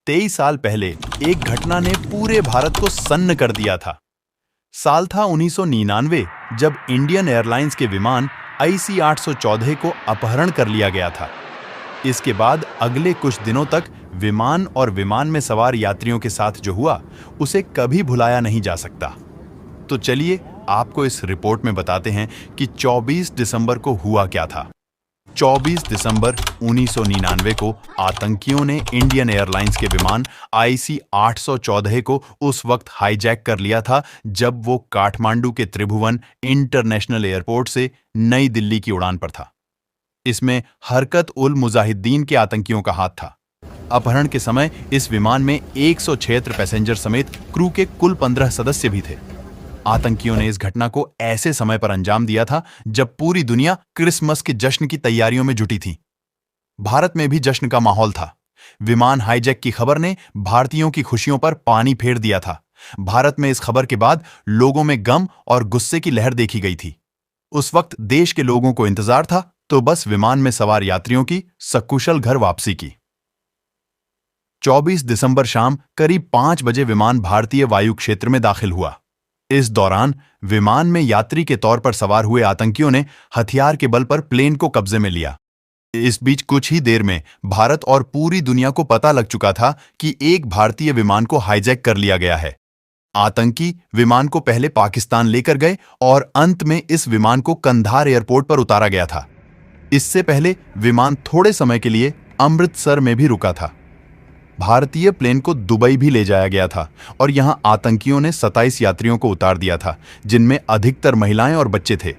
23 साल पहले एक घटना ने पूरे भारत को सन्न कर दिया था। साल था 1999 जब इंडियन एयरलाइंस के विमान IC 814 को अपहरण कर लिया गया था। इसके बाद अगले कुछ दिनों तक विमान और विमान में सवार यात्रियों के साथ जो हुआ उसे कभी भुलाया नहीं जा सकता। तो चलिए आपको इस रिपोर्ट में बताते हैं कि 24 दिसंबर को हुआ क्या था। 24 दिसंबर 1999 को आतंकियों ने इंडियन एयरलाइंस के विमान IC 814 को उस वक्त हाईजैक कर लिया था जब वो काठमांडू के त्रिभुवन इंटरनेशनल एयरपोर्ट से नई दिल्ली की उड़ान पर था। इसमें हरकत उल मुजाहिदीन के आतंकियों का हाथ था। अपहरण के समय इस विमान में 176 पैसेंजर समेत क्रू के कुल 15 सदस्य भी थे। आतंकियों ने इस घटना को ऐसे समय पर अंजाम दिया था जब पूरी दुनिया क्रिसमस के जश्न की तैयारियों में जुटी थी। भारत में भी जश्न का माहौल था। विमान हाईजैक की खबर ने भारतीयों की खुशियों पर पानी फेर दिया था। भारत में इस खबर के बाद लोगों में गम और गुस्से की लहर देखी गई थी। उस वक्त देश के लोगों को इंतजार था तो बस विमान में सवार यात्रियों की सकुशल घर वापसी की। 24 दिसंबर शाम करीब 5 बजे विमान भारतीय वायु क्षेत्र में दाखिल हुआ। इस दौरान विमान में यात्री के तौर पर सवार हुए आतंकियों ने हथियार के बल पर प्लेन को कब्जे में लिया। इस बीच कुछ ही देर में भारत और पूरी दुनिया को पता लग चुका था कि एक भारतीय विमान को हाईजैक कर लिया गया है। आतंकी विमान को पहले पाकिस्तान लेकर गए और अंत में इस विमान को कंधार एयरपोर्ट पर उतारा गया था। इससे पहले विमान थोड़े समय के लिए अमृतसर में भी रुका था। भारतीय प्लेन को दुबई भी ले जाया गया था और यहां आतंकियों ने 27 यात्रियों को उतार दिया था, जिनमें अधिकतर महिलाएं और बच्चे थे।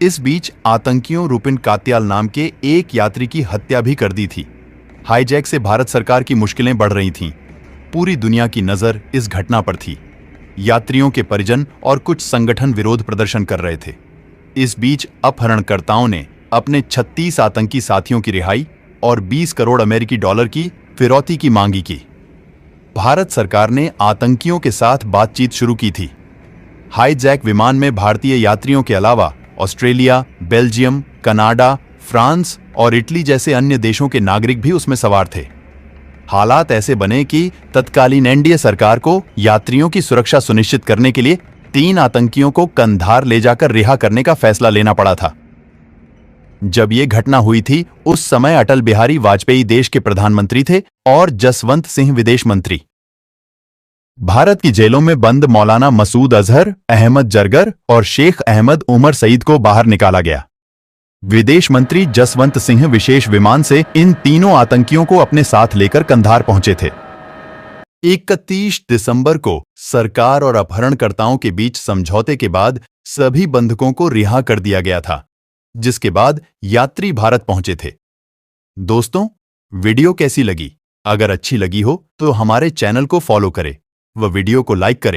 इस बीच आतंकियों रुपिन कात्याल नाम के एक यात्री की हत्या भी कर दी थी। हाईजैक से भारत सरकार की मुश्किलें बढ़ रही थीं। पूरी दुनिया की नजर इस घटना पर थी। यात्रियों के परिजन और कुछ संगठन विरोध प्रदर्शन कर रहे थे। इस बीच अपहरणकर्ताओं ने अपने 36 आतंकी साथियों की रिहाई और 20 करोड़ अमेरिकी डॉलर की फिरौती की मांगी की। भारत सरकार ने आतंकियों के साथ बातचीत शुरू की थी। हाईजैक विमान में भारतीय यात्रियों के अलावा ऑस्ट्रेलिया, बेल्जियम, कनाडा, फ्रांस और इटली जैसे अन्य देशों के नागरिक भी उसमें सवार थे। हालात ऐसे बने कि तत्कालीन NDA सरकार को यात्रियों की सुरक्षा सुनिश्चित करने के लिए 3 आतंकियों को कंधार ले जाकर रिहा करने का फैसला लेना पड़ा था। जब ये घटना हुई थी उस समय अटल बिहारी वाजपेयी देश के प्रधानमंत्री थे और जसवंत सिंह विदेश मंत्री। भारत की जेलों में बंद मौलाना मसूद अजहर, अहमद जरगर और शेख अहमद उमर सईद को बाहर निकाला गया। विदेश मंत्री जसवंत सिंह विशेष विमान से इन तीनों आतंकियों को अपने साथ लेकर कंधार पहुंचे थे। 31 दिसंबर को सरकार और अपहरणकर्ताओं के बीच समझौते के बाद सभी बंधकों को रिहा कर दिया गया था, जिसके बाद यात्री भारत पहुंचे थे। दोस्तों, वीडियो कैसी लगी? अगर अच्छी लगी हो तो हमारे चैनल को फॉलो करें व वीडियो को लाइक करें।